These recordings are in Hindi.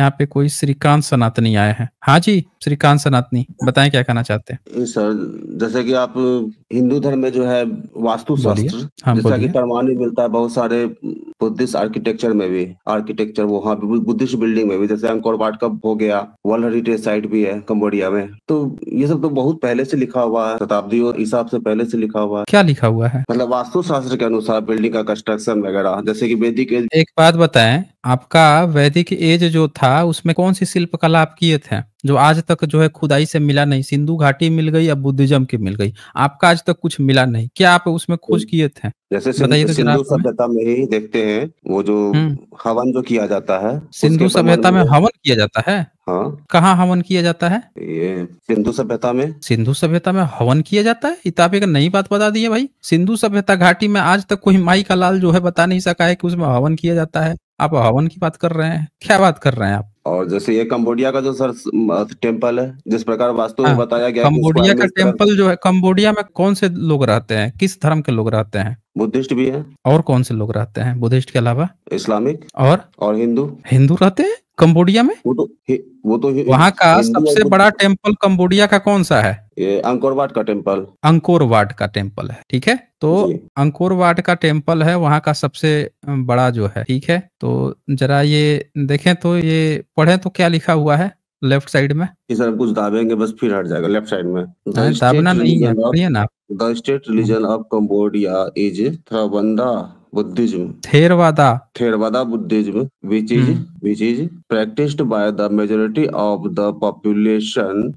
यहाँ पे कोई श्रीकांत सनातनी आए हैं। हाँ जी, श्रीकांत सनातनी, बताएं क्या कहना चाहते हैं। सर, जैसे कि आप हिंदू धर्म में जो है वास्तु बोलिए। शास्त्र, हाँ जैसा कि बोलिए। प्रमाणित मिलता है बहुत सारे बुद्धिस्ट आर्किटेक्चर में भी, आर्किटेक्चर वहाँ पे बुद्धिस्ट बिल्डिंग में भी, जैसे अंकोर वाट का हो गया, वर्ल्ड हेरिटेज साइट भी है कंबोडिया में। तो ये सब तो बहुत पहले से लिखा हुआ है, शताब्दी और हिसाब से पहले से लिखा हुआ है। क्या लिखा हुआ है? मतलब वास्तु शास्त्र के अनुसार बिल्डिंग का कंस्ट्रक्शन वगैरह, जैसे कि वैदिक एज। एक बात बताएं, आपका वैदिक एज जो था उसमें कौन सी शिल्पकला आप किए थे जो आज तक जो है खुदाई से मिला नहीं? सिंधु घाटी मिल गई या बुद्धिज्म की मिल गई, आपका आज तक कुछ मिला नहीं, क्या आप उसमें खोज किए थे? जैसे बताइए तो जरा सिंधु आप हमें। सभ्यता में ही देखते हैं, वो जो हवन जो किया जाता है उसके सिंधु प्रमाण सभ्यता में मिले। हवन किया जाता है? हाँ, कहाँ हवन किया जाता है? ये सिंधु सभ्यता में। सिंधु सभ्यता में हवन किया जाता है? ये तो आप एक नई बात बता दी है भाई। सिंधु सभ्यता घाटी में आज तक कोई माई का लाल जो है बता नहीं सका है कि उसमें हवन किया जाता है। आप हवन की बात कर रहे हैं, क्या बात कर रहे हैं आप? और जैसे ये कंबोडिया का जो सर टेम्पल है, जिस प्रकार वास्तु में हाँ, बताया गया है कि कंबोडिया स्क्वायर में का इस तरह टेम्पल जो है, कंबोडिया में कौन से लोग रहते हैं, किस धर्म के लोग रहते हैं? बुद्धिस्ट भी है, और कौन से लोग रहते हैं बुद्धिस्ट के अलावा? इस्लामिक और हिंदू। हिंदू रहते हैं कंबोडिया में? वो तो वहां का हिंदू सबसे और बड़ा टेम्पल कंबोडिया का कौन सा है? ये अंकोर वाट का टेम्पल। अंकोर वाट का टेम्पल है, ठीक है। तो जी। अंकोर वाट का टेम्पल है वहां का सबसे बड़ा जो है, ठीक है। तो जरा ये देखें तो, ये पढ़ें तो क्या लिखा हुआ है लेफ्ट साइड में। कि सर कुछ दाबेंगे बस फिर हट जाएगा लेफ्ट साइड में। द दाबना स्टेट नहीं है, रिलीजन ऑफ पढ़िए ना। The state religion of Cambodia is Theravada Buddhism. Theravada. Theravada Buddhism which is hmm which is practiced by the majority of the population.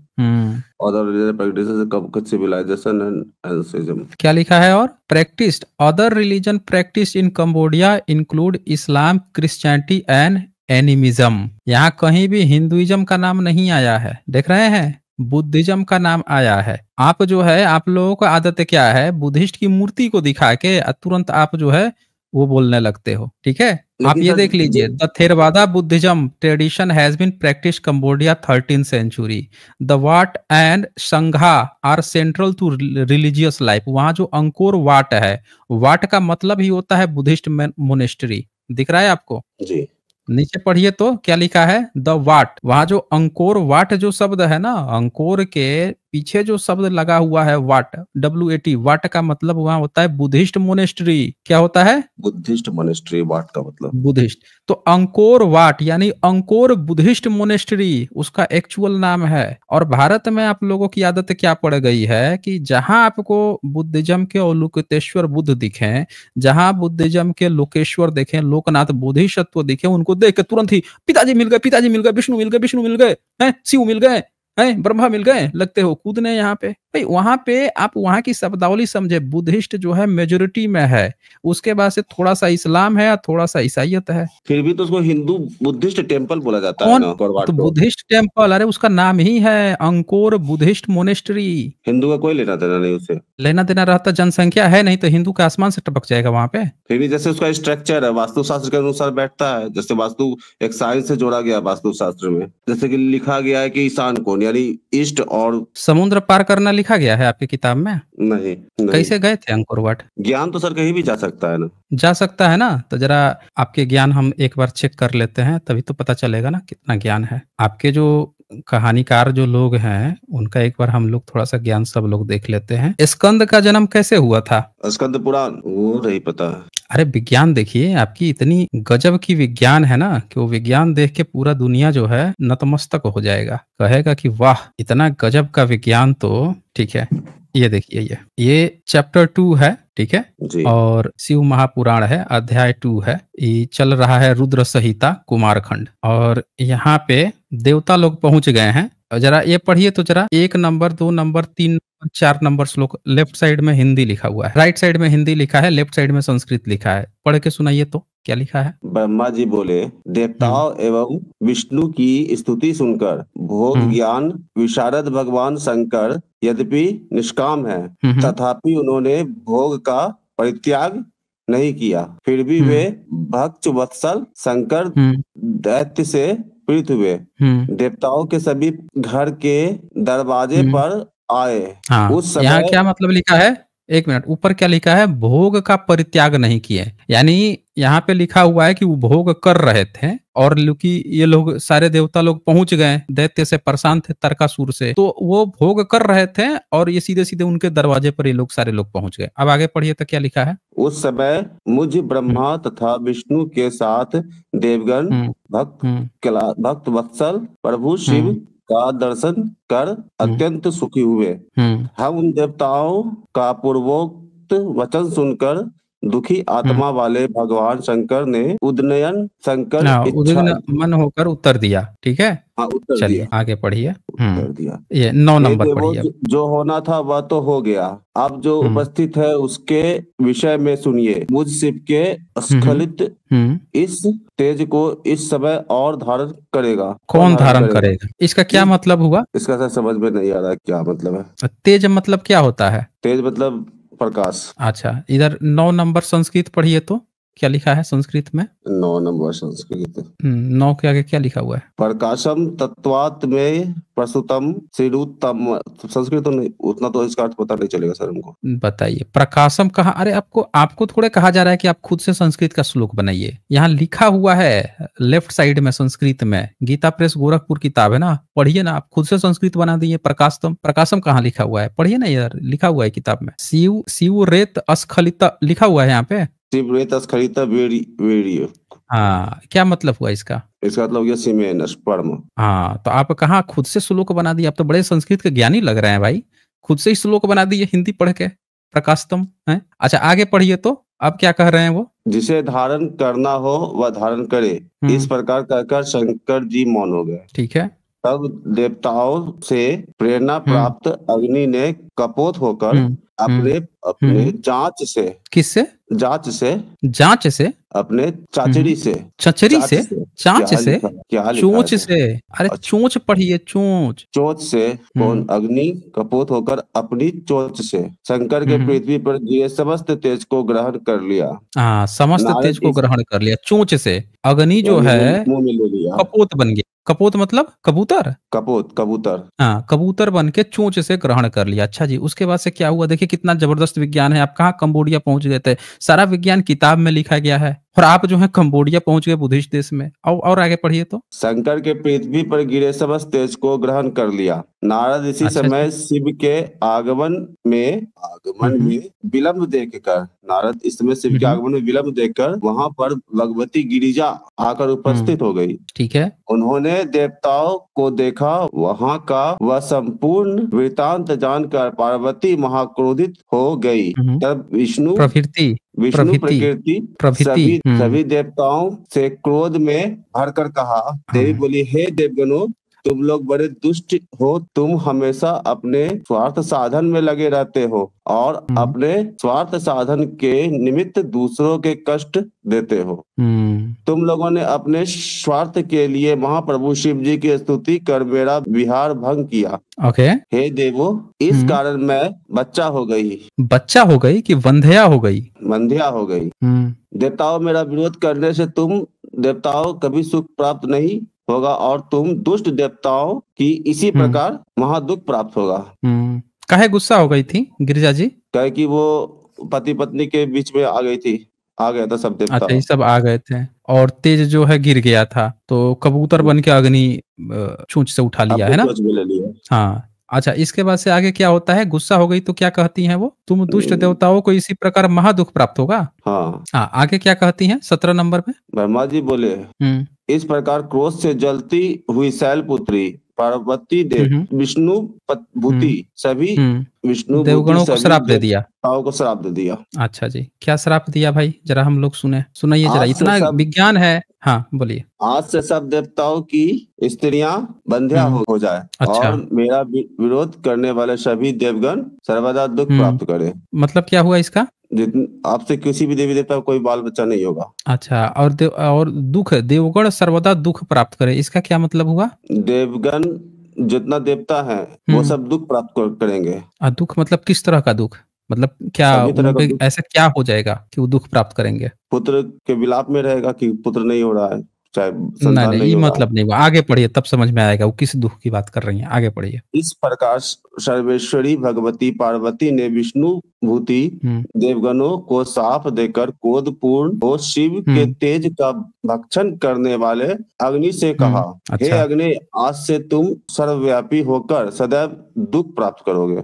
other religious practices civilization and ancestrism. क्या लिखा है? और practised, other religion practice in Cambodia include Islam, Christianity and animism. यहाँ कहीं भी हिंदुइज्म का नाम नहीं आया है, देख रहे हैं, बुद्धिज्म का नाम आया है। आप जो है, आप लोगों का आदत क्या है, बुद्धिस्ट की मूर्ति को दिखा के तुरंत आप जो है वो बोलने लगते हो, ठीक है। आप लेकिन ये सर देख लीजिए, the Theravada Buddhism tradition has been practice Cambodia 13th century. The wat and sangha are central to religious life. वहां जो अंकोर वाट है, वाट का मतलब ही होता है बुद्धिस्ट मोनेस्ट्री। दिख रहा है आपको? जी। नीचे पढ़िए तो क्या लिखा है, द वाट। वहां जो अंकोर वाट जो शब्द है ना, अंकोर के पीछे जो शब्द लगा हुआ है वाट, WAT, वाट का मतलब वहां होता है बुद्धिस्ट मोनेस्ट्री। क्या होता है? बुद्धिस्ट मोनेस्ट्री, वाट का मतलब बुद्धिस्ट। तो अंकोर वाट यानी अंकोर बुद्धिस्ट मोनेस्ट्री उसका एक्चुअल नाम है। और भारत में आप लोगों की आदत क्या पड़ गई है कि जहां आपको बुद्धिज्म के अवलोकितेश्वर बुद्ध दिखे, जहां बुद्धिज्म के लोकेश्वर देखें, लोकनाथ बोधिसत्व दिखे, उनको देख के तुरंत ही पिताजी मिल गए, पिताजी मिल गए, विष्णु मिल गए, विष्णु मिल गए हैं, शिव मिल गए हैं, ब्रह्मा मिल गए, लगते हो कूदने यहाँ पे। भाई वहां पे आप वहां की शब्दावली समझे, बुद्धिस्ट जो है मेजोरिटी में है, उसके बाद से थोड़ा सा इस्लाम है, थोड़ा सा ईसाइयत है। फिर भी तो उसको हिंदू बुद्धिस्ट टेम्पल बोला जाता है कौन? ना, अंकोर वाट तो को। बुद्धिस्ट टेम्पल, अरे उसका नाम ही है अंकोर बुद्धिस्ट मोनेस्ट्री। हिंदू का कोई लेना देना नहीं उससे। लेना देना रहता, जनसंख्या है नहीं तो हिंदू का आसमान से टपक जाएगा वहां पे। फिर भी जैसे उसका स्ट्रक्चर है वास्तुशास्त्र के अनुसार बैठता है, जैसे वास्तु एक साइंस से जोड़ा गया वास्तुशास्त्र में, जैसे कि लिखा गया है कि ईशान कोण यानी ईस्ट और समुद्र पार करना लिखा गया है आपकी किताब में? नहीं, नहीं। कैसे गए थे अंकोर वाट? ज्ञान तो सर कहीं भी जा सकता है ना। जा सकता है ना, तो जरा आपके ज्ञान हम एक बार चेक कर लेते हैं, तभी तो पता चलेगा ना कितना ज्ञान है। आपके जो कहानीकार जो लोग हैं उनका एक बार हम लोग थोड़ा सा ज्ञान सब लोग देख लेते हैं। स्कंद का जन्म कैसे हुआ था? स्कंद पुराण वो नहीं पता। अरे विज्ञान देखिए, आपकी इतनी गजब की विज्ञान है ना कि वो विज्ञान देख के पूरा दुनिया जो है नतमस्तक हो जाएगा, कहेगा कि वाह इतना गजब का विज्ञान। तो ठीक है, ये देखिए, ये चैप्टर 2 है, ठीक है जी। और शिव महापुराण है, अध्याय 2 है। ये चल रहा है रुद्र संहिता कुमारखंड, और यहाँ पे देवता लोग पहुंच गए हैं। और जरा ये पढ़िए तो जरा, 1 नंबर 2 नंबर 3 4 नंबर श्लोक। लेफ्ट साइड में हिंदी लिखा हुआ है, राइट साइड में हिंदी लिखा है, लेफ्ट साइड में संस्कृत लिखा है। पढ़ के सुनाइए तो क्या लिखा है। ब्रह्मा जी बोले, देवताओं एवं विष्णु की स्तुति सुनकर भोग ज्ञान विशारद भगवान शंकर यद्यपि निष्काम है, तथापि उन्होंने भोग का परित्याग नहीं किया। फिर भी वे भक्त वत्सल शंकर दैत्य से प्रीत हुए, देवताओं के सभी घर के दरवाजे पर आए। हाँ, उस समय यहाँ क्या मतलब लिखा है, एक मिनट, ऊपर क्या लिखा है? भोग का परित्याग नहीं किए, यानी यहाँ पे लिखा हुआ है कि वो भोग कर रहे थे और क्योंकि ये लोग सारे देवता लोग पहुंच गए, दैत्य से परेशान थे, तारकासुर से, तो वो भोग कर रहे थे और ये सीधे सीधे उनके दरवाजे पर ये लोग सारे लोग पहुंच गए। अब आगे पढ़िए तो क्या लिखा है? उस समय मुझ ब्रह्मा तथा विष्णु के साथ देवगण भक्त वत्सल प्रभु शिव का दर्शन कर अत्यंत सुखी हुए। हम उन देवताओं का पूर्वोक्त वचन सुनकर दुखी आत्मा वाले भगवान शंकर ने उदयन शंकर उद्विग्न मन होकर उत्तर दिया। ठीक है, हाँ, उत्तर चलिए दिया, आगे पढ़िए। उत्तर दिया। ये 9 नंबर पढ़िए। जो होना था वह तो हो गया, अब जो उपस्थित है उसके विषय में सुनिए। मुझ शिव के स्खलित इस तेज को इस समय और धारण करेगा। कौन धारण करेगा? इसका क्या मतलब हुआ? इसका सर समझ में नहीं आ रहा है क्या मतलब है। तेज मतलब क्या होता है? तेज मतलब प्रकाश। अच्छा, इधर 9 नंबर संस्कृत पढ़िए तो क्या लिखा है संस्कृत में? 9 नंबर संस्कृत 9 के आगे क्या लिखा हुआ है? प्रकाशम तत्वात् में प्रसुतम श्रीरुतम। संस्कृत तो नहीं, उतना तो इसका अर्थ पता नहीं चलेगा सर हमको। बताइए प्रकाशम कहा? अरे आपको थोड़े कहा जा रहा है कि आप खुद से संस्कृत का श्लोक बनाइए। यहाँ लिखा हुआ है लेफ्ट साइड में संस्कृत में, गीता प्रेस गोरखपुर किताब है ना, पढ़िए ना। आप खुद से संस्कृत बना दिए। प्रकाशम कहाँ लिखा हुआ है? पढ़िए ना, यार लिखा हुआ है किताब में, शिव रेत अस्खलित लिखा हुआ है यहाँ पे। शिवरेत स्खलित वीर्य। हाँ, क्या मतलब हुआ इसका? इसका मतलब हो गया सीमेन स्पर्म। हाँ, तो आप कहाँ खुद से श्लोक बना दिए? आप तो बड़े संस्कृत के ज्ञानी लग रहे हैं भाई, खुद से ही श्लोक बना दिए हिंदी पढ़ के, प्रकाशतम है। अच्छा आगे पढ़िए तो, अब क्या कह रहे हैं वो? जिसे धारण करना हो वह धारण करे, इस प्रकार कहकर शंकर जी मौन हो गए। ठीक है। तब देवताओं से प्रेरणा प्राप्त अग्नि ने कपोत होकर अपने जांच से, किससे? जांच से अपने चचरी से, चचरी से, चांच से, क्या चोंच से। अरे चोंच पढ़िए, चोंच से कौन? अग्नि कपोत होकर अपनी चोंच से शंकर के पृथ्वी पर गिरे समस्त तेज को ग्रहण कर लिया। हाँ, समस्त तेज को ग्रहण कर लिया चोंच से। अग्नि जो है मुंह में ले लिया, कपोत बन गया। कपोत मतलब कबूतर? कबूतर। हाँ, कबूतर बन के चोंच से ग्रहण कर लिया। अच्छा जी, उसके बाद से क्या हुआ? देखिए कितना जबरदस्त विज्ञान है। आप कहाँ कंबोडिया पहुंच गए थे? सारा विज्ञान किताब में लिखा गया है और आप जो है कंबोडिया पहुंच गए बुद्धिस्ट देश में। और आगे पढ़िए तो। शंकर के पृथ्वी पर गिरे समस्त तेज को ग्रहण कर लिया। नारद इसी समय शिव के आगमन में विलंब देखकर, नारद इस समय शिव के आगमन में विलंब देखकर वहां पर भगवती गिरिजा आकर उपस्थित हो गई। ठीक है। उन्होंने देवताओं को देखा, वहां का वह संपूर्ण वृतांत जानकर पार्वती महाक्रोधित हो गई। तब विष्णु प्रकृति सभी देवताओं से क्रोध में भरकर कहा, देवी बोली, हे देवगणों, तुम लोग बड़े दुष्ट हो। तुम हमेशा अपने स्वार्थ साधन में लगे रहते हो और अपने स्वार्थ साधन के निमित्त दूसरों के कष्ट देते हो। तुम लोगों ने अपने स्वार्थ के लिए महाप्रभु शिव जी की स्तुति कर मेरा विहार भंग किया। हे देवो, इस कारण मैं बच्चा हो गई। बच्चा हो गई कि वंध्या हो गई? वंध्या हो गई। देवताओं, मेरा विरोध करने से तुम देवताओं कभी सुख प्राप्त नहीं होगा और तुम दुष्ट देवताओं की इसी प्रकार महादुख प्राप्त होगा। काहे गुस्सा हो गई थी गिरिजा जी? कहे कि वो पति पत्नी के बीच में आ गई थी, आ गया था सब देवता। अच्छा, ये सब आ गए थे और तेज जो है गिर गया था, तो कबूतर बन के अग्नि चोंच से उठा लिया है ना? हाँ। अच्छा, इसके बाद से आगे क्या होता है? गुस्सा हो गई तो क्या कहती हैं वो? तुम दुष्ट देवताओं को इसी प्रकार महादुख प्राप्त होगा। हाँ, आगे क्या कहती हैं 17 नंबर में? ब्रह्मा जी बोले, इस प्रकार क्रोध से जलती हुई शैलपुत्री पार्वती देव विष्णु भूति सभी विष्णु देवगणों को श्राप दे दिया। को श्राप दे दिया। अच्छा जी, क्या श्राप दिया भाई? जरा हम लोग सुनाइए जरा, इतना विज्ञान है। हाँ बोलिए। आज से सब देवताओं की स्त्रियां बंध्या हो जाए। अच्छा। और मेरा विरोध करने वाले सभी देवगण सर्वदा दुख प्राप्त करे। मतलब क्या हुआ इसका? आपसे किसी भी देवी देवता को कोई बाल बच्चा नहीं होगा। अच्छा, और दुख, देवगण सर्वदा दुख प्राप्त करे, इसका क्या मतलब हुआ? देवगण जितना देवता है वो सब दुख प्राप्त करेंगे। दुख मतलब किस तरह का दुख? मतलब क्या ऐसा क्या हो जाएगा कि वो दुख प्राप्त करेंगे? पुत्र के विलाप में रहेगा कि पुत्र नहीं हो रहा है, चाहे नहीं संतान नहीं, नहीं ये होगा। मतलब नहीं हुआ, आगे पढ़िए तब समझ में आएगा वो किस दुख की बात कर रही हैं, आगे पढ़िए। इस प्रकार सर्वेश्वरी भगवती पार्वती ने विष्णु भूति देवगणों को साफ देकर क्रोधपूर्ण हो शिव के तेज का भक्षण करने वाले अग्नि से कहा, हे अच्छा। अग्नि, आज से तुम सर्वव्यापी होकर सदैव दुख प्राप्त करोगे।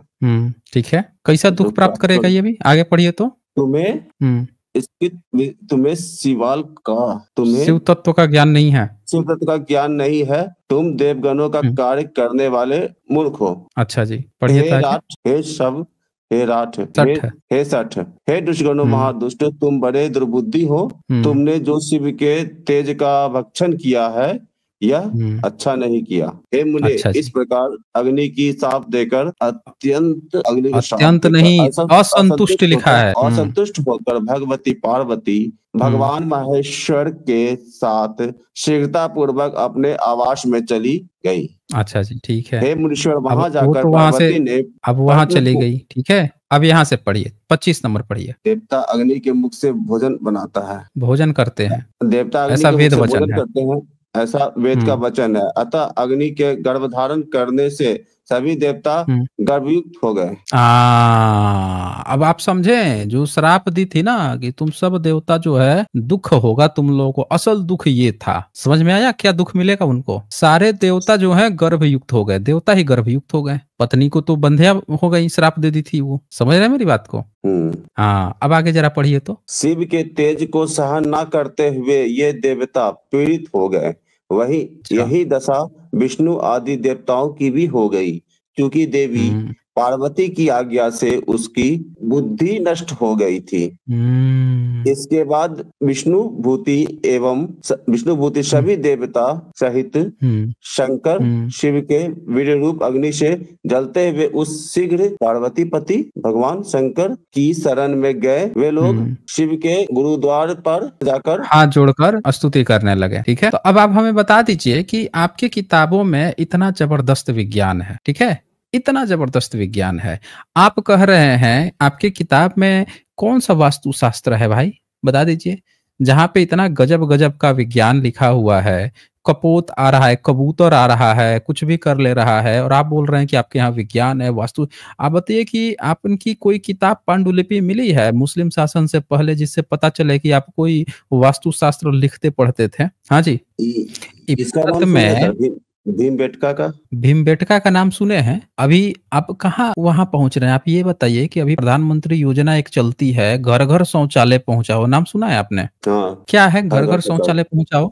ठीक है, कैसा दुख प्राप्त करेगा ये भी, आगे पढ़िए तो। तुम्हें इसकी तुम्हें शिवाल का तुम्हें शिव तत्व का ज्ञान नहीं है। शिव तत्व का ज्ञान नहीं है, तुम देवगणों का कार्य करने वाले मूर्ख हो। अच्छा जी, पढ़िए हे ताकि। राठ, हे शव, हे राठ, सठ है। हे सठ, हे दुष्गणों महादुष्ट, तुम बड़े दुर्बुद्धि हो। तुमने जो शिव के तेज का भक्षण किया है यह अच्छा नहीं किया। हे मुने, अच्छा इस प्रकार अग्नि की शाप देकर अग्नि को शाप अत्यंत देकर नहीं, असंतुष्ट लिखा है। असंतुष्ट होकर भगवती पार्वती भगवान महेश्वर के साथ शीघ्रता पूर्वक अपने आवास में चली गई। अच्छा जी, ठीक है। हे मुनीश्वर, अब वहां वो जाकर तो वहां से, पार्वती ने अब वहां चली गई, ठीक है। अब यहाँ से पढ़िए, 25 नंबर पढ़िए। देवता अग्नि के मुख से भोजन बनाता है, भोजन करते हैं, देवता अग्नि ऐसा के मुख वेद से वचन भोजन है। करते हैं, ऐसा वेद का वचन है। अतः अग्नि के गर्भधारण करने से सभी देवता गर्भयुक्त हो गए। अब आप समझे, जो श्राप दी थी ना कि तुम सब देवता जो है दुख होगा तुम लोगों को, असल दुख ये था। समझ में आया क्या दुख मिलेगा उनको? सारे देवता जो है गर्भयुक्त हो गए, देवता ही गर्भयुक्त हो गए। पत्नी को तो बंध्या हो गई, श्राप दे दी थी वो। समझ रहे हैं मेरी बात को? हाँ, अब आगे जरा पढ़िए तो। शिव के तेज को सहन न करते हुए ये देवता पीड़ित हो गए। वही यही दशा विष्णु आदि देवताओं की भी हो गई, क्योंकि देवी पार्वती की आज्ञा से उसकी बुद्धि नष्ट हो गई थी। इसके बाद विष्णु भूति सभी देवता सहित शंकर शिव के वीर रूप अग्नि से जलते हुए उस शीघ्र पार्वती पति भगवान शंकर की शरण में गए। वे लोग शिव के गुरुद्वार पर जाकर हाथ जोड़कर स्तुति करने लगे। ठीक है, तो अब आप हमें बता दीजिए कि आपके किताबों में इतना जबरदस्त विज्ञान है, ठीक है, इतना जबरदस्त विज्ञान है, आप कह रहे हैं आपके किताब में कौन सा वास्तु शास्त्र है भाई, बता दीजिए। जहां पे इतना गजब गजब का विज्ञान लिखा हुआ है, कपोत आ रहा है, कबूतर आ रहा है, कुछ भी कर ले रहा है, और आप बोल रहे हैं कि आपके यहाँ विज्ञान है, वास्तु। आप बताइए कि आप उनकी कोई किताब पांडुलिपि मिली है मुस्लिम शासन से पहले, जिससे पता चले कि आप कोई वास्तु शास्त्र लिखते पढ़ते थे? हाँ जी। इसका नाम सुना था भीमबेटका का? भीमबेटका का नाम सुने हैं। अभी आप कहाँ वहां पहुंच रहे हैं? आप ये बताइए कि अभी प्रधानमंत्री योजना एक चलती है, घर घर शौचालय पहुंचाओ, नाम सुना है आपने? हाँ। क्या है घर घर शौचालय पहुंचाओ?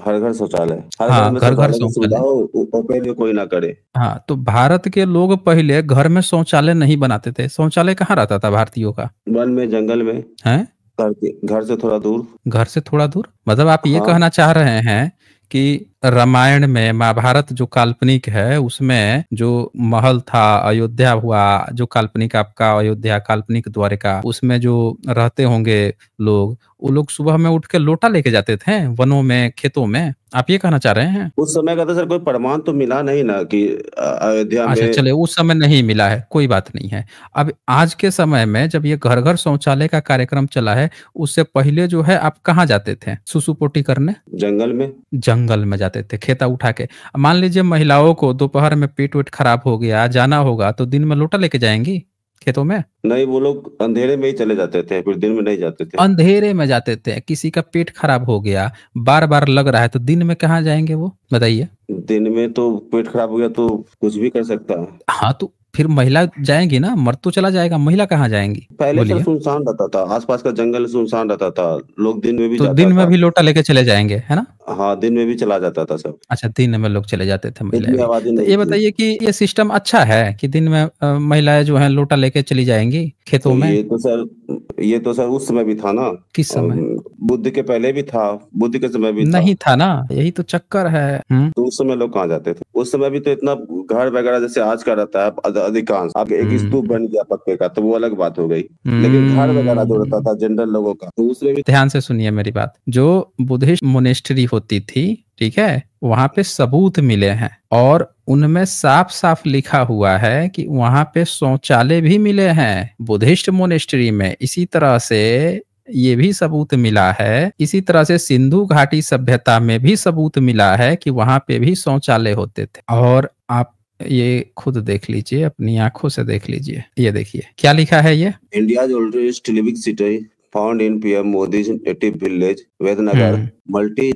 हर घर शौचालय, हाँ, घर घर शौचालय कोई ना करे। हाँ, तो भारत के लोग पहले घर में शौचालय नहीं बनाते थे। शौचालय कहाँ रहता था भारतीयों का? वन में, जंगल में है, घर से थोड़ा दूर। घर से थोड़ा दूर मतलब आप ये कहना चाह रहे हैं कि रामायण में, महाभारत जो काल्पनिक है उसमें जो महल था, अयोध्या हुआ जो काल्पनिक, आपका अयोध्या काल्पनिक द्वारिका, उसमें जो रहते होंगे लोग, वो लोग सुबह में उठ के लोटा लेके जाते थे वनों में, खेतों में, आप ये कहना चाह रहे हैं? उस समय का तो सर कोई प्रमाण तो मिला नहीं ना कि अयोध्या में। अच्छा चले, उस समय नहीं मिला है, कोई बात नहीं है। अब आज के समय में जब ये घर घर शौचालय का कार्यक्रम चला है, उससे पहले जो है आप कहाँ जाते थे सुसुपोटी करने? जंगल में। जंगल में जाते थे खेता उठा के। मान लीजिए महिलाओं को दोपहर में पेट वेट खराब हो गया, जाना होगा, तो दिन में लोटा लेके जाएंगी खेतों में? नहीं, वो लोग अंधेरे में ही चले जाते थे, फिर दिन में नहीं जाते थे। अंधेरे में जाते थे। किसी का पेट खराब हो गया, बार बार लग रहा है, तो दिन में कहाँ जाएंगे वो, बताइए? दिन में तो पेट खराब हो गया तो कुछ भी कर सकता है। हाँ, तो फिर महिला जाएंगी ना, मर्द तो चला जाएगा, महिला कहाँ जाएंगी? पहले तो सुनसान रहता था, आसपास का जंगल सुनसान रहता था, लोग दिन में भी तो जाता दिन में था। भी लोटा लेके चले जाएंगे, है ना? हाँ, दिन में भी चला जाता था सब। अच्छा, दिन में लोग चले जाते थे, महिलाएं भी। आबादी तो नहीं ये थी। बताइए कि ये सिस्टम अच्छा है कि दिन में महिलाएं जो है लोटा लेके चली जाएंगी खेतों में? ये तो सर उस समय भी था ना। किस समय? बुद्ध के पहले भी था, बुद्ध के समय भी नहीं था ना, यही तो चक्कर है। तो उस समय लोग कहाँ जाते थे? उस समय भी तो इतना घर वगैरह जैसे आज का रहता है अधिकांश, अब एक स्तूप बन गया पक्के का तो वो अलग बात हो गई, लेकिन घर वगैरह जो रहता था जनरल लोगों का, तो उसमें भी। ध्यान से सुनिए मेरी बात। जो बुद्धिस्ट मोनेस्ट्री होती थी, ठीक है, वहां पे सबूत मिले हैं और उनमें साफ साफ लिखा हुआ है कि वहां पे शौचालय भी मिले हैं बुद्धिस्ट मोनेस्ट्री में। इसी तरह से ये भी सबूत मिला है। इसी तरह से सिंधु घाटी सभ्यता में भी सबूत मिला है कि वहां पे भी शौचालय होते थे। और आप ये खुद देख लीजिए, अपनी आंखों से देख लीजिए। ये देखिए क्या लिखा है ये, India oldest living city found in PM Modi native village Vadnagar multi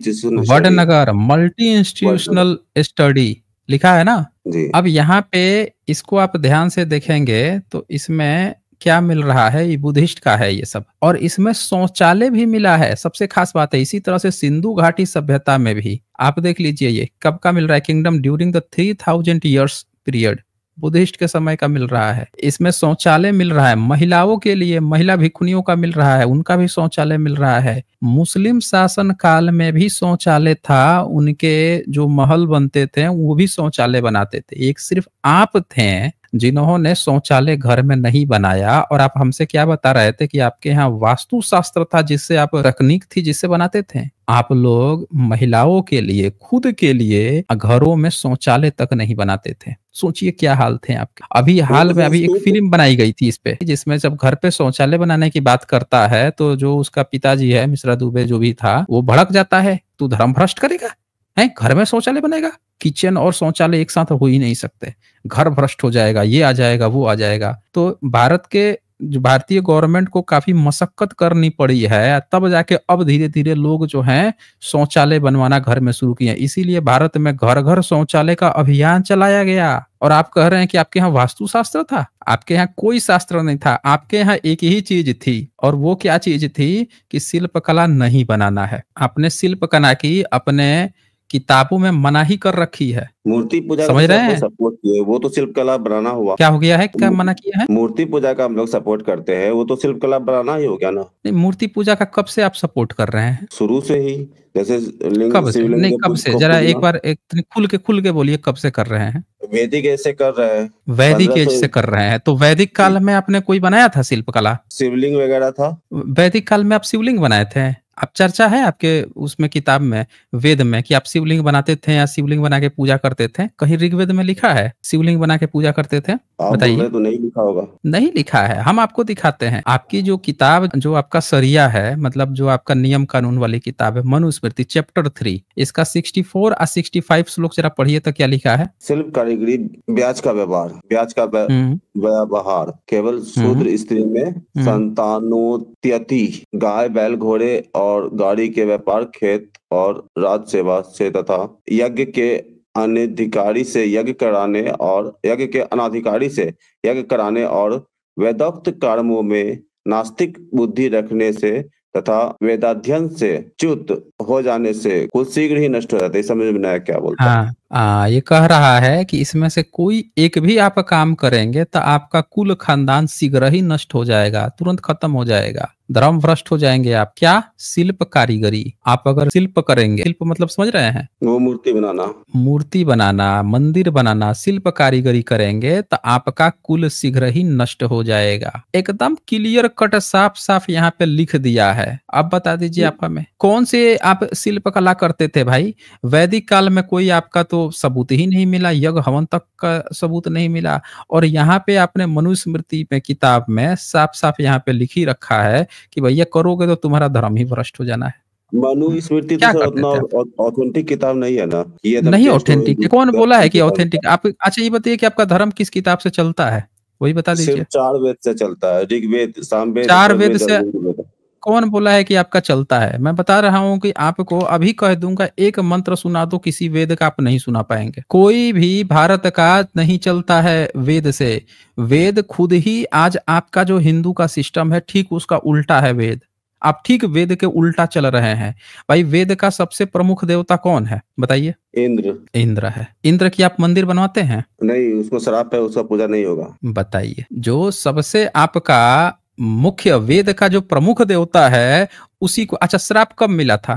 Vadnagar multi institutional study लिखा है ना जी। अब यहाँ पे इसको आप ध्यान से देखेंगे तो इसमें क्या मिल रहा है, ये बुद्धिस्ट का है ये सब, और इसमें शौचालय भी मिला है। सबसे खास बात है, इसी तरह से सिंधु घाटी सभ्यता में भी आप देख लीजिए ये कब का मिल रहा है, kingdom during the 3000 years period, Buddhist के समय का मिल रहा है। इसमें शौचालय मिल रहा है महिलाओं के लिए, महिला भिक्षुणियों का मिल रहा है, उनका भी शौचालय मिल रहा है। मुस्लिम शासन काल में भी शौचालय था, उनके जो महल बनते थे वो भी शौचालय बनाते थे। एक सिर्फ आप थे जिन्होंने शौचालय घर में नहीं बनाया, और आप हमसे क्या बता रहे थे कि आपके यहाँ वास्तु शास्त्र था जिससे आप तकनीक थी जिससे बनाते थे। आप लोग महिलाओं के लिए, खुद के लिए घरों में शौचालय तक नहीं बनाते थे। सोचिए क्या हाल थे आपके। अभी हाल में अभी एक फिल्म बनाई गई थी इस पे, जिसमें जब घर पे शौचालय बनाने की बात करता है तो जो उसका पिताजी है मिश्रा दुबे जो भी था, वो भड़क जाता है, तू धर्म भ्रष्ट करेगा है, घर में शौचालय बनेगा? किचन और शौचालय एक साथ हो ही नहीं सकते, घर भ्रष्ट हो जाएगा, ये आ जाएगा वो आ जाएगा। तो भारत के जो भारतीय गवर्नमेंट को काफी मशक्कत करनी पड़ी है, तब जाके अब धीरे धीरे लोग जो हैं शौचालय बनवाना घर में शुरू किए। इसीलिए भारत में घर घर शौचालय का अभियान चलाया गया। और आप कह रहे हैं कि आपके यहाँ वास्तु शास्त्र था? आपके यहाँ कोई शास्त्र नहीं था, आपके यहाँ एक ही चीज थी, और वो क्या चीज थी कि शिल्पकला नहीं बनाना है। आपने शिल्पकला की अपने किताबों में मनाही कर रखी है। मूर्ति पूजा समझ रहे हैं? सपोर्ट किए, वो तो शिल्पकला बनाना हुआ। क्या हो गया है, क्या मना किया है? मूर्ति पूजा का हम लोग सपोर्ट करते हैं, वो तो शिल्पकला बनाना ही हो गया ना। नहीं, मूर्ति पूजा का कब से आप सपोर्ट कर रहे हैं? शुरू से ही, जैसे कब से? नहीं कब से, जरा एक बार एक खुल के बोलिए, कब से कर रहे हैं? वैदिक ऐसे कर रहे हैं, वैदिक एज से कर रहे हैं। तो वैदिक काल में आपने कोई बनाया था शिल्पकला? शिवलिंग वगैरह था। वैदिक काल में आप शिवलिंग बनाए थे? आप चर्चा है आपके उसमें किताब में, वेद में, कि आप शिवलिंग बनाते थे या शिवलिंग बना के पूजा करते थे? कहीं ऋग्वेद में लिखा है शिवलिंग बना के पूजा करते थे? बताइए। तो नहीं लिखा होगा। नहीं लिखा है, हम आपको दिखाते हैं। आपकी जो किताब, जो आपका सरिया है, मतलब जो आपका नियम कानून वाली किताब है, मनुस्मृति चैप्टर 3, इसका 64 और 65 श्लोक जरा पढ़िए तो क्या लिखा है? शिल्प कारीगरी, ब्याज का व्यवहार, ब्याज का व्यवहार केवल शूद्र स्त्री में, संतानोत्पत्ति, गाय बैल घोड़े और गाड़ी के व्यापार, खेत और राज सेवा से, तथा यज्ञ के अनधिकारी से यज्ञ कराने और यज्ञ के अनाधिकारी से यज्ञ कराने और वेदोक्त कर्मों में नास्तिक बुद्धि रखने से तथा वेदाध्ययन से च्युत हो जाने से कुल शीघ्र ही नष्ट हो जाता है। समझ में आया क्या बोलता है? हाँ, ये कह रहा है कि इसमें से कोई एक भी आप काम करेंगे तो आपका कुल खानदान शीघ्र ही नष्ट हो जाएगा, तुरंत खत्म हो जाएगा, धर्म भ्रष्ट हो जाएंगे आप। क्या? शिल्प कारीगरी। आप अगर शिल्प करेंगे, शिल्प मतलब समझ रहे हैं? वो मूर्ति बनाना, मंदिर बनाना, शिल्प कारीगरी करेंगे तो आपका कुल शीघ्र ही नष्ट हो जाएगा। एकदम क्लियर कट साफ साफ यहाँ पे लिख दिया है। अब बता दीजिए आप हमें, कौन से आप शिल्प कला करते थे भाई? वैदिक काल में कोई आपका तो सबूत ही नहीं मिला, यज्ञ हवन तक का सबूत नहीं मिला। और यहाँ पे आपने मनुस्मृति में किताब में साफ साफ यहाँ पे लिख ही रखा है कि भैया करोगे तो तुम्हारा धर्म ही भ्रष्ट हो जाना है। मनुस्मृति तो उतना ऑथेंटिक किताब नहीं है ना, ये नहीं ऑथेंटिक है। कौन बोला है कि ऑथेंटिक? आप अच्छा ये बताइए कि आपका धर्म किस किताब से चलता है, वही बता दीजिए। सिर्फ 4 वेद से चलता है, ऋग्वेद, सामवेद, 4 वेद से कौन बोला है कि आपका चलता है? मैं बता रहा हूं कि आपको अभी कह दूंगा, एक मंत्र सुना दो किसी वेद का, आप नहीं सुना पाएंगे। कोई भी भारत का नहीं चलता है वेद से। वेद खुद ही आज आपका जो हिंदू का सिस्टम है ठीक उसका उल्टा है वेद। आप ठीक वेद के उल्टा चल रहे हैं भाई। वेद का सबसे प्रमुख देवता कौन है बताइए? इंद्र है। इंद्र की आप मंदिर बनवाते हैं? नहीं, उसको श्राप है, उसका पूजा नहीं होगा। बताइए, जो सबसे आपका मुख्य वेद का जो प्रमुख देवता है उसी को, अच्छा श्राप कब मिला था?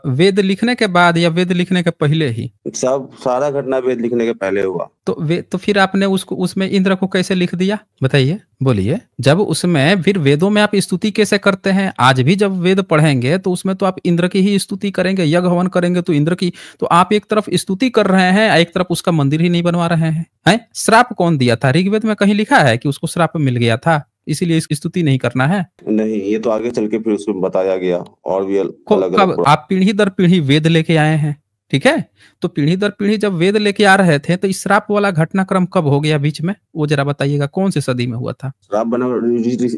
वेद लिखने के बाद या वेद लिखने के पहले ही? सब सारा घटना वेद लिखने के पहले हुआ। तो फिर आपने उसको उसमें इंद्र को कैसे लिख दिया बताइए, बोलिए। जब उसमें फिर वेदों में आप स्तुति कैसे करते हैं? आज भी जब वेद पढ़ेंगे तो उसमें तो आप इंद्र की ही स्तुति करेंगे, यज्ञ हवन करेंगे तो इंद्र की। तो आप एक तरफ स्तुति कर रहे हैं, एक तरफ उसका मंदिर ही नहीं बनवा रहे हैं। श्राप कौन दिया था? ऋग्वेद में कहीं लिखा है कि उसको श्राप मिल गया था? इसीलिए इसकी स्तुति नहीं करना है। नहीं, ये तो आगे चल के फिर उसमें बताया गया और भी अलग कब अलग। आप पीढ़ी दर पीढ़ी वेद लेके आए हैं, ठीक है, तो पीढ़ी दर पीढ़ी जब वेद लेके आ रहे थे तो इस श्राप वाला घटनाक्रम कब हो गया बीच में, वो जरा बताइएगा, कौन सी सदी में हुआ था? श्राप बना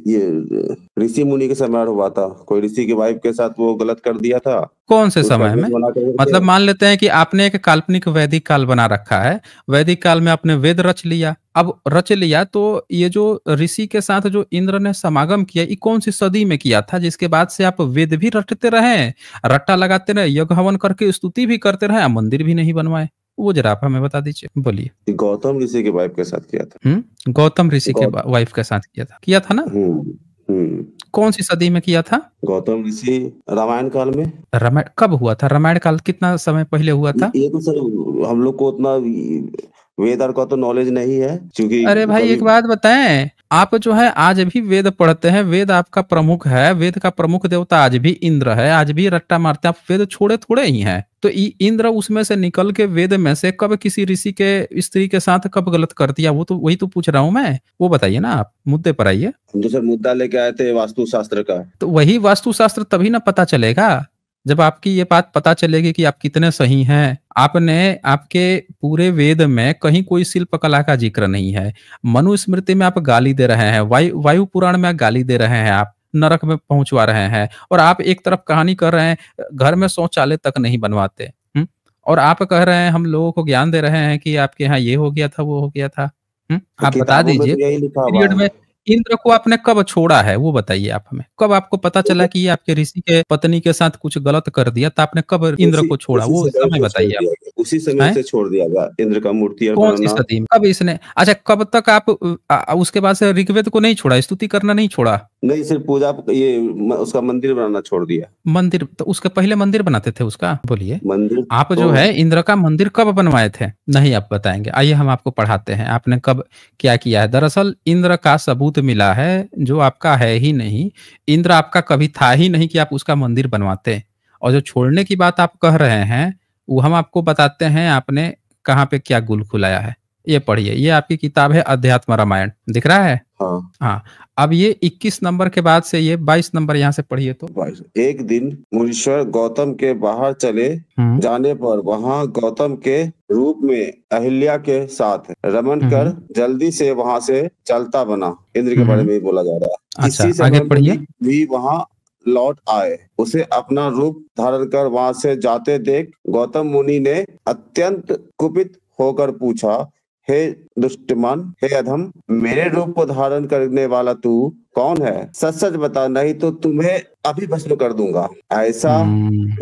ये ऋषि मुनि के समय हुआ था, कोई ऋषि की वाइफ के साथ वो गलत कर दिया था। कौन से समय में? मतलब मान लेते हैं कि आपने एक काल्पनिक वैदिक काल बना रखा है, वैदिक काल में आपने वेद रच लिया, अब रच लिया तो ये जो ऋषि के साथ जो इंद्र ने समागम किया, ये कौन सी सदी में किया था, जिसके बाद से आप वेद भी रटते रहे, रट्टा लगाते रहे, यज्ञ हवन करके स्तुति भी करते रहे, मंदिर भी नहीं बनवाए? वो जरा आप हमें बता दीजिए, बोलिए। गौतम ऋषि के वाइफ के साथ किया था। गौतम ऋषि के वाइफ के साथ किया था ना? कौन सी सदी में किया था? गौतम ऋषि रामायण काल में। रामायण कब हुआ था? रामायण काल कितना समय पहले हुआ था? ये तो सर हम लोग को उतना वेद का तो नॉलेज नहीं है, क्योंकि अरे भाई एक बात बताएं, आप जो है आज भी वेद पढ़ते हैं, वेद आपका प्रमुख है, वेद का प्रमुख देवता आज भी इंद्र है, आज भी रट्टा मारते हैं, आप वेद छोड़े थोड़े ही हैं, तो इंद्र उसमें से निकल के वेद में से कब किसी ऋषि के स्त्री के साथ कब गलत कर दिया, वो तो वही तो पूछ रहा हूं मैं, वो बताइए ना, आप मुद्दे पर आइए। हम तो सर मुद्दा लेके आए थे वास्तु शास्त्र का। तो वही वास्तु शास्त्र तभी ना पता चलेगा जब आपकी ये बात पता चलेगी कि आप कितने सही हैं। आपने आपके पूरे वेद में कहीं कोई शिल्प कला का जिक्र नहीं है, मनुस्मृति में आप गाली दे रहे हैं, वायु पुराण में गाली दे रहे हैं, आप नरक में पहुंचवा रहे हैं, और आप एक तरफ कहानी कर रहे हैं, घर में शौचालय तक नहीं बनवाते, और आप कह रहे हैं, हम लोगों को ज्ञान दे रहे हैं कि आपके यहाँ ये हो गया था, वो हो गया था। आप बता दीजिए पीरियड में इंद्र को आपने कब छोड़ा है, वो बताइए आप हमें, कब आपको पता चला कि ये आपके ऋषि के पत्नी के साथ कुछ गलत कर दिया, तो आपने कब इंद्र को छोड़ा, वो समय बताइए आप। उसी समय से छोड़ दिया गया इंद्र का मूर्ति कौन सी सदी में, कब इसने, अच्छा कब तक आप उसके बाद से ऋग्वेद को नहीं छोड़ा, स्तुति करना नहीं छोड़ा? नहीं, सिर्फ पूजा, ये उसका मंदिर बनाना छोड़ दिया। मंदिर तो उसके पहले मंदिर बनाते थे उसका, बोलिए मंदिर आप जो है इंद्र का मंदिर कब बनवाए थे? नहीं आप बताएंगे, आइए हम आपको पढ़ाते हैं आपने कब क्या किया है। दरअसल इंद्र का सबूत मिला है जो आपका है ही नहीं, इंद्र आपका कभी था ही नहीं कि आप उसका मंदिर बनवाते, और जो छोड़ने की बात आप कह रहे हैं वो हम आपको बताते हैं आपने कहाँ पे क्या गुल खुलाया है। ये पढ़िए, ये आपकी किताब है अध्यात्म रामायण, दिख रहा है? हाँ। अब ये 21 नंबर के बाद से ये 22 नंबर यहाँ से पढ़िए तो। एक दिन मुनीश्वर गौतम के बाहर चले जाने पर वहाँ गौतम के रूप में अहिल्या के साथ रमन कर जल्दी से वहाँ से चलता बना। इंद्र के बारे में ही बोला जा रहा है। अच्छा, आगे पढ़िए। भी वहाँ लौट आए, उसे अपना रूप धारण कर वहाँ से जाते देख गौतम मुनि ने अत्यंत कुपित होकर पूछा, हे दुष्टमन, हे अधम, मेरे रूप को धारण करने वाला तू कौन है? सच सच बता, नहीं तो तुम्हें अभी भस्म कर दूंगा, ऐसा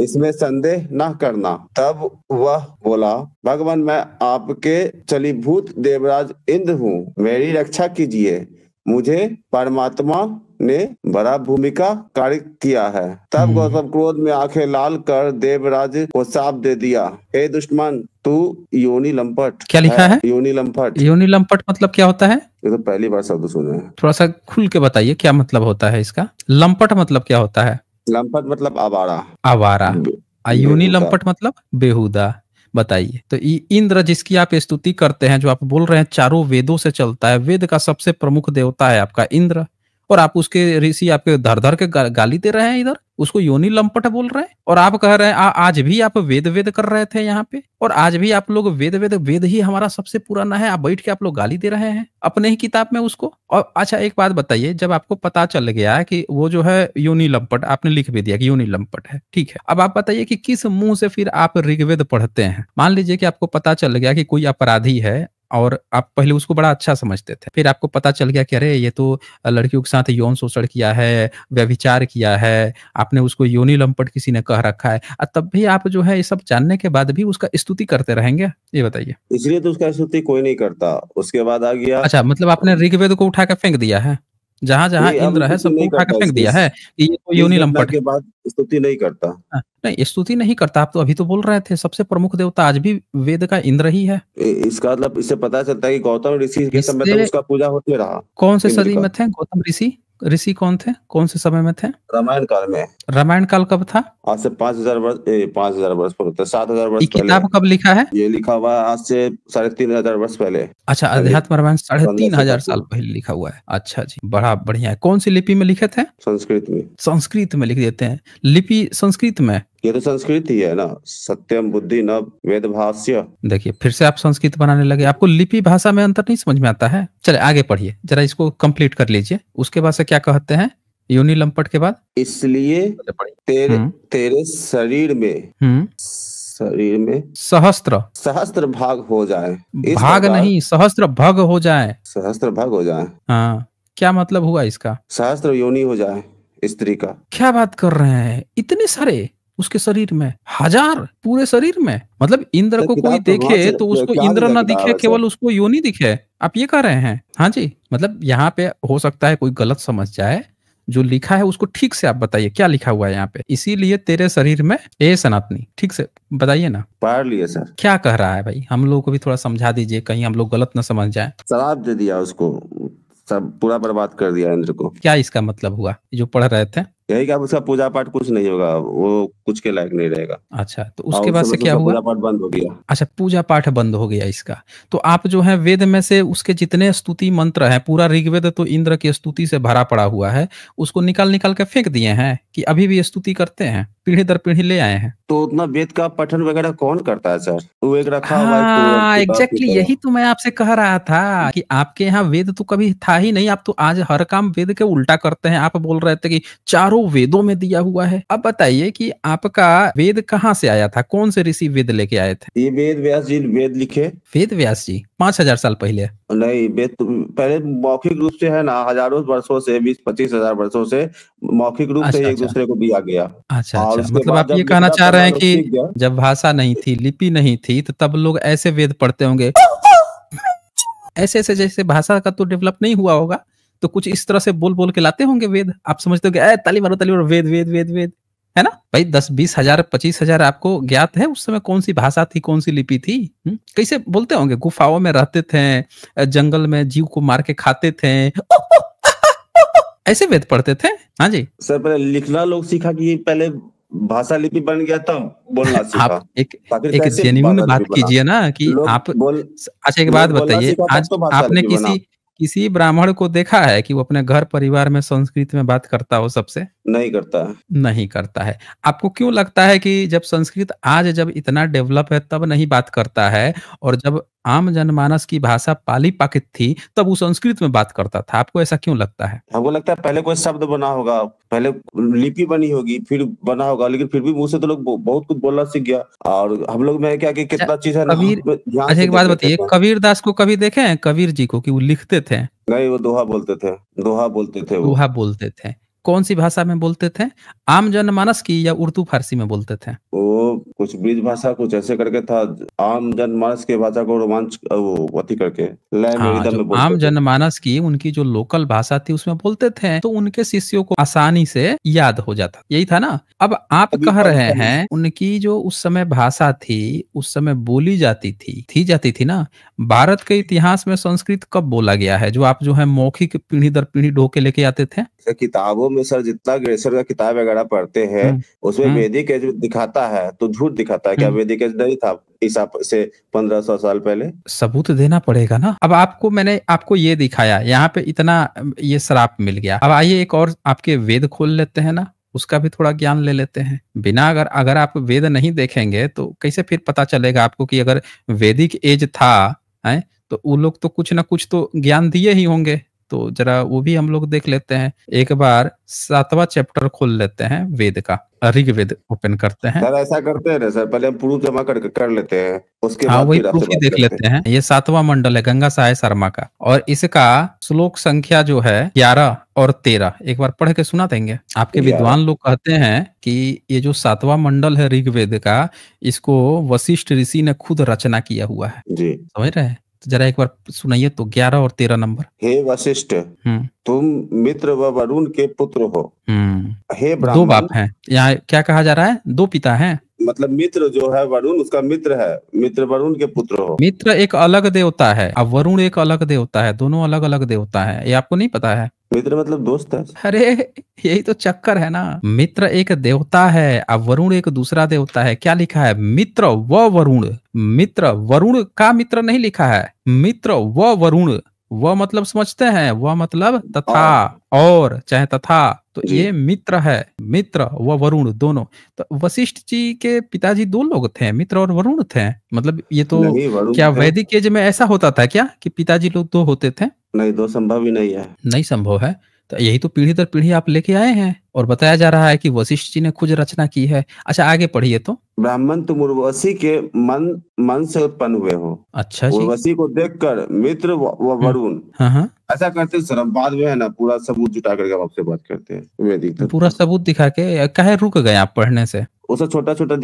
इसमें संदेह न करना। तब वह बोला, भगवान मैं आपके चलीभूत देवराज इंद्र हूँ, मेरी रक्षा कीजिए, मुझे परमात्मा ने बड़ा भूमिका कार्य किया है। तब गौतम क्रोध में आंखें लाल कर देवराज को शाप दे दिया, हे दुष्मन, तू योनि लंपट। क्या लिखा है? योनि लंपट। योनि लंपट मतलब क्या होता है? ये तो पहली बार शब्द सुने हैं। थोड़ा सा खुल के बताइए क्या मतलब होता है इसका। लंपट मतलब क्या होता है? लंपट मतलब आवारा। आवारा। योनि लंपट मतलब बेहुदा। बताइए। तो इंद्र जिसकी आप स्तुति करते हैं, जो आप बोल रहे हैं चारों वेदों से चलता है, वेद का सबसे प्रमुख देवता है आपका इंद्र, और आप उसके ऋषि आपके धर धर के गाली दे रहे हैं, इधर उसको योनि लंपट बोल रहे हैं, और आप कह रहे हैं आज भी आप वेद वेद कर रहे थे यहाँ पे, और आज भी आप लोग वेद वेद, वेद ही हमारा सबसे पुराना है, आप बैठ के आप लोग गाली दे रहे हैं अपने ही किताब में उसको। और अच्छा एक बात बताइए, जब आपको पता चल गया कि वो जो है योनि लंपट, आपने लिख भी दिया कि योनि लंपट है, ठीक है, अब आप बताइए कि किस मुंह से फिर आप ऋग्वेद पढ़ते हैं? मान लीजिए कि आपको पता चल गया कि कोई अपराधी है, और आप पहले उसको बड़ा अच्छा समझते थे, फिर आपको पता चल गया कि अरे ये तो लड़कियों के साथ यौन शोषण किया है, व्यभिचार किया है, आपने उसको योनि लंपट किसी ने कह रखा है, तब भी आप जो है ये सब जानने के बाद भी उसका स्तुति करते रहेंगे? ये बताइए। इसलिए तो उसका स्तुति कोई नहीं करता। उसके बाद आ गया, अच्छा मतलब आपने ऋग्वेद को उठा के फेंक दिया है, जहां जहां इंद्र है सबको उठा के फेंक दिया है कि ये तो योनि लंपट के बाद स्तुति नहीं करता। नहीं स्तुति नहीं करता, आप तो अभी तो बोल रहे थे सबसे प्रमुख देवता आज भी वेद का इंद्र ही है। इसका मतलब इससे पता चलता है कि गौतम ऋषि के समय तक उसका पूजा होते रहा। कौन से सदी में थे गौतम ऋषि? ऋषि कौन थे, कौन से समय में थे? रामायण काल में। रामायण काल कब था? आज से 5000 वर्ष 5000 वर्ष पर 7000 वर्ष ये पहले। किताब कब लिखा है? ये लिखा हुआ है आज से 3500 वर्ष पहले। अच्छा, अध्यात्म रामायण 3500 साल 1500 पहले लिखा हुआ है। अच्छा जी, बड़ा बढ़िया है। कौन सी लिपि में लिखे थे? संस्कृत में। संस्कृत में लिख देते हैं, लिपि संस्कृत में। ये तो संस्कृत ही है ना, सत्यम बुद्धि नव वेद भाष्य। देखिए फिर से आप संस्कृत बनाने लगे, आपको लिपि भाषा में अंतर नहीं समझ में आता है। चले आगे पढ़िए, जरा इसको कंप्लीट कर लीजिए। उसके बाद से क्या कहते हैं योनि लंपट के बाद? इसलिए तेरे शरीर में सहस्त्र सहस्त्र भाग हो जाए। भाग नहीं, सहस्त्र भग हो जाए। सहस्त्र भाग हो जाए, हाँ, क्या मतलब हुआ इसका? सहस्त्र योनि हो जाए स्त्री का। क्या बात कर रहे हैं, इतने सारे उसके शरीर में, 1000 पूरे शरीर में। मतलब इंद्र को कोई देखे तो उसको इंद्र ना दिखे, केवल उसको योनि दिखे, आप ये कह रहे हैं? हाँ जी, मतलब यहाँ पे हो सकता है कोई गलत समझ जाए, जो लिखा है उसको ठीक से आप बताइए, क्या लिखा हुआ है यहाँ पे? इसीलिए तेरे शरीर में ए सनातनी, ठीक से बताइए ना। पढ़ लिए सर। क्या कह रहा है भाई, हम लोगों को भी थोड़ा समझा दीजिए, कहीं हम लोग गलत ना समझ जाए। श्राप दे दिया उसको, सब पूरा बर्बाद कर दिया इंद्र को। क्या इसका मतलब हुआ जो पढ़ रहे थे? यही कि उसका पूजा पाठ कुछ नहीं होगा, वो कुछ के लायक नहीं रहेगा। अच्छा, तो उसके बाद से क्या हुआ? पूजा पाठ बंद हो गया। अच्छा, पूजा पाठ बंद हो गया इसका। तो आप जो है वेद में से उसके जितने स्तुति मंत्र हैं, पूरा ऋग्वेद तो इंद्र की स्तुति से भरा पड़ा हुआ है, उसको निकाल निकाल के फेंक दिए हैं कि अभी भी स्तुति करते हैं, पीढ़ी दर पीढ़ी ले आए हैं? तो उतना वेद का पठन वगैरह कौन करता है सर? वो एक रखा हुआ है। हाँ, एग्जैक्टली यही तो मैं आपसे कह रहा था कि आपके यहाँ वेद तो कभी था ही नहीं, आप तो आज हर काम वेद के उल्टा करते हैं। आप बोल रहे थे कि चारों वेदों में दिया हुआ है। अब बताइए कि आपका वेद कहाँ से आया था, कौन से ऋषि वेद लेके आए थे? ये वेद व्यास जी वेद लिखे। वेद व्यास जी 5000 साल पहले? नहीं, वेद पहले मौखिक रूप से है ना, हजारों वर्षों से, 20-25 हजार वर्षों से मौखिक रूप से एक दूसरे को दिया गया। अच्छा, मतलब आप ये कहना चाह रहे हैं कि जब भाषा नहीं थी, लिपि नहीं थी, तो तब लोग ऐसे वेद पढ़ते होंगे, ऐसे ऐसे, जैसे भाषा का तो डेवलप नहीं हुआ होगा, तो कुछ इस तरह से बोल बोल के लाते होंगे वेद। आप समझते हो ताली मारो वेद वेद वेद वेद, है ना भाई? 10-20 हजार 25 हजार आपको ज्ञात है उस समय कौन सी भाषा थी, कौन सी लिपि थी? कैसे बोलते होंगे? गुफाओं में रहते थे, जंगल में जीव को मार के खाते थे, ऐसे वेद पढ़ते थे। हाँ जी सर, पहले लिखना लोग सीखा कि पहले भाषा लिपि बन गया तब बोलना सीखा। आप एक जेन्युइन बात कीजिए ना कि आप अच्छा एक बात बताइए, आज आपने किसी ब्राह्मण को देखा है कि वो अपने घर परिवार में संस्कृत में बात करता हो सबसे? नहीं करता है। नहीं करता है। आपको क्यों लगता है कि जब संस्कृत आज जब इतना डेवलप है तब नहीं बात करता है, और जब आम जनमानस की भाषा पाली पाकित थी तब वो संस्कृत में बात करता था? आपको ऐसा क्यों लगता है? हमको लगता है पहले कोई शब्द बना होगा, पहले लिपि बनी होगी, फिर बना होगा, लेकिन फिर भी मुंह से तो लोग बहुत कुछ बोलना सीख गया। और हम लोग में क्या कि कितना चीज है। अच्छा एक बात बताइए, कबीर दास को कभी देखे हैं, कबीर जी को, कि वो लिखते थे? नहीं, वो दोहा बोलते थे। दोहा बोलते थे। कौन सी भाषा में बोलते थे? आम जनमानस की या उर्दू फारसी में बोलते थे? वो कुछ ब्रिज भाषा कुछ ऐसे करके था, आम जनमानस के भाषा को रोमांच अति करके आम जनमानस की उनकी जो लोकल भाषा थी उसमें बोलते थे, तो उनके शिष्यों को आसानी से याद हो जाता, यही था ना? अब आप कह रहे हैं उनकी जो उस समय भाषा थी, उस समय बोली जाती थी ना। भारत के इतिहास में संस्कृत कब बोला गया है, जो आप जो है मौखिक पीढ़ी दर पीढ़ी ढो के लेके आते थे? किताबों में सर, जितना ग्रेसर का किताब वगैरह पढ़ते हैं उसमें वैदिक एज दिखाता है, तो झूठ दिखाता है। क्या वैदिक एज नहीं था ईसा से 1500 साल पहले? सबूत देना पड़ेगा ना। अब मैंने आपको ये दिखाया, यहाँ पे इतना ये श्राप मिल गया। अब आइए एक और आपके वेद खोल लेते हैं ना, उसका भी थोड़ा ज्ञान ले लेते हैं। बिना अगर आप वेद नहीं देखेंगे तो कैसे फिर पता चलेगा आपको कि अगर वैदिक एज था है, तो वो लोग तो कुछ ना कुछ तो ज्ञान दिए ही होंगे। तो जरा वो भी हम लोग देख लेते हैं। एक बार 7वां चैप्टर खोल लेते हैं वेद का, ऋग्वेद ओपन करते हैं। सर ऐसा करते हैं ना सर, पहले हम प्रूफ जमा कर लेते हैं, उसके बाद वही प्रूफ ही देख लेते हैं। ये 7वां मंडल है गंगा सहाय शर्मा का, और इसका श्लोक संख्या जो है 11 और 13 एक बार पढ़ के सुना देंगे। आपके विद्वान लोग कहते हैं कि ये जो 7वां मंडल है ऋग्वेद का, इसको वशिष्ठ ऋषि ने खुद रचना किया हुआ है जी, समझ रहे हैं? तो जरा एक बार सुनाइए तो 11 और 13 नंबर। हे वशिष्ठ, तुम मित्र व वरुण के पुत्र हो। हे ब्राह्मण। 2 बाप हैं यहाँ, क्या कहा जा रहा है? 2 पिता हैं। मतलब मित्र जो है वरुण, उसका मित्र है, मित्र वरुण के पुत्र हो। मित्र एक अलग देवता है, अब वरुण एक अलग देवता है, दोनों अलग अलग देवता है। ये आपको नहीं पता है? मित्र मतलब दोस्त है। अरे यही तो चक्कर है ना, मित्र एक देवता है, अब वरुण एक दूसरा देवता है। क्या लिखा है? मित्र व वरुण। मित्र वरुण का मित्र नहीं लिखा है, मित्र व वरुण। व मतलब समझते हैं, व मतलब तथा, और चाहे तथा, तो ये मित्र है, मित्र व वरुण दोनों। तो वशिष्ठ जी के पिताजी दो लोग थे, मित्र और वरुण थे, मतलब ये तो क्या वैदिक एज में ऐसा होता था क्या कि पिताजी लोग दो होते थे? नहीं, दो संभव ही नहीं है, नहीं संभव है। तो यही तो पीढ़ी दर पीढ़ी आप लेके आए हैं, और बताया जा रहा है कि वशिष्ठ जी ने खुद रचना की है। अच्छा आगे पढ़िए तो। ब्राह्मण तुम उर्वशी के मन से उत्पन्न हुए हो। अच्छा जी। उर्वशी को देखकर मित्र व वरुण हाँ। ऐसा करते सर, बाद में है ना पूरा सबूत जुटा करके आपसे बात करते हैं वैदिक पूरा सबूत दिखा के काहे रुक गए आप पढ़ने से? उसे छोटा छोटा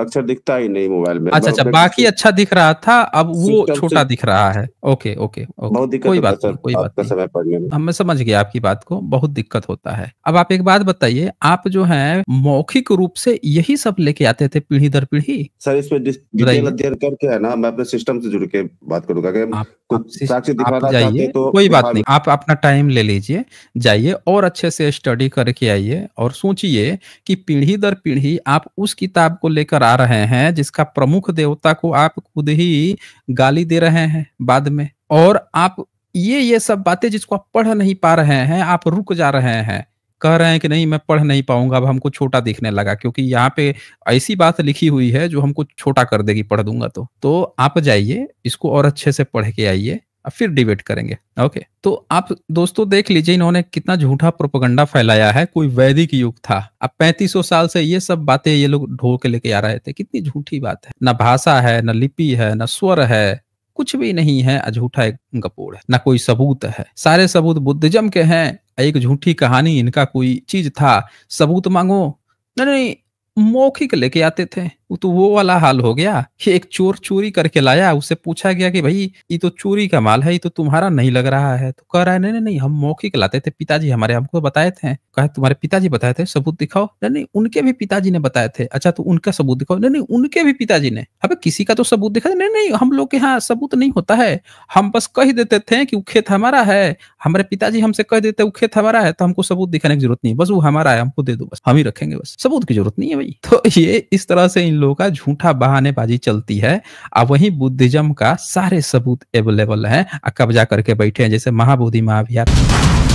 अक्षर दिखता ही नहीं मोबाइल में। अच्छा, बाकी अच्छा दिख रहा था, अब वो छोटा दिख रहा है। ओके ओके ओके, बहुत दिक्कत कोई बात होता नहीं, कोई बात आपका नहीं, समय पढ़ने में। मैं समझ गया आपकी बात को, बहुत दिक्कत होता है। अब आप एक बात बताइए, आप जो है मौखिक रूप से यही सब लेके आते थे पीढ़ी दर पीढ़ी? सर इसमें डिटेल अध्ययन करके है ना, मैं अपने सिस्टम से जुड़ के बात करूंगा। आप जाइए, तो कोई बात नहीं, आप अपना टाइम ले लीजिए, जाइए और अच्छे से स्टडी करके आइए, और सोचिए कि पीढ़ी दर पीढ़ी आप उस किताब को लेकर आ रहे हैं जिसका प्रमुख देवता को आप खुद ही गाली दे रहे हैं बाद में, और आप ये सब बातें जिसको आप पढ़ नहीं पा रहे हैं, आप रुक जा रहे हैं, कह रहे हैं कि नहीं मैं पढ़ नहीं पाऊंगा, अब हमको छोटा दिखने लगा, क्योंकि यहाँ पे ऐसी बात लिखी हुई है जो हमको छोटा कर देगी पढ़ दूंगा तो आप जाइए इसको और अच्छे से पढ़ के आइए, फिर डिबेट करेंगे। ओके, तो आप दोस्तों देख लीजिए इन्होंने कितना झूठा प्रोपेगेंडा फैलाया है। कोई वैदिक युग था, अब 3500 साल से ये सब बातें ये लोग ढो के लेके आ रहे थे, कितनी झूठी बात है। ना भाषा है, ना लिपि है, ना स्वर है, कुछ भी नहीं है, झूठा एक गपोड़ है, ना कोई सबूत है, सारे सबूत बुद्धिज्म के हैं। एक झूठी कहानी, इनका कोई चीज था, सबूत मांगो, नहीं नहीं मौखिक लेके आते थे। तो वो वाला हाल हो गया कि एक चोर चोरी करके लाया, उससे पूछा गया कि भाई ये तो चोरी का माल है, ये तो तुम्हारा नहीं लग रहा है, तो कह रहा है नहीं नहीं नहीं हम मौखिक लाते थे, पिताजी हमारे हमको बताए थे। कहा तुम्हारे पिताजी बताए थे, सबूत दिखाओ। नहीं नहीं उनके भी पिताजी ने बताए थे। अच्छा तो उनका सबूत दिखाओ। नहीं नहीं उनके भी पिताजी ने। अबे किसी का तो सबूत दिखा। नहीं नहीं हम लोग के यहाँ सबूत नहीं होता है, हम बस कह देते थे कि वो खेत हमारा है, हमारे पिताजी हमसे कह देते वो खेत हमारा है, तो हमको सबूत दिखाने की जरूरत नहीं, बस वो हमारा है, हमको दे दो, बस हम ही रखेंगे, बस सबूत की जरूरत नहीं है भाई। तो ये इस तरह से इन लोगों का झूठा बहानेबाजी चलती है। अब वही बुद्धिज्म का सारे सबूत अवेलेबल है, कब्जा करके बैठे हैं जैसे महाबोधि महाविहार।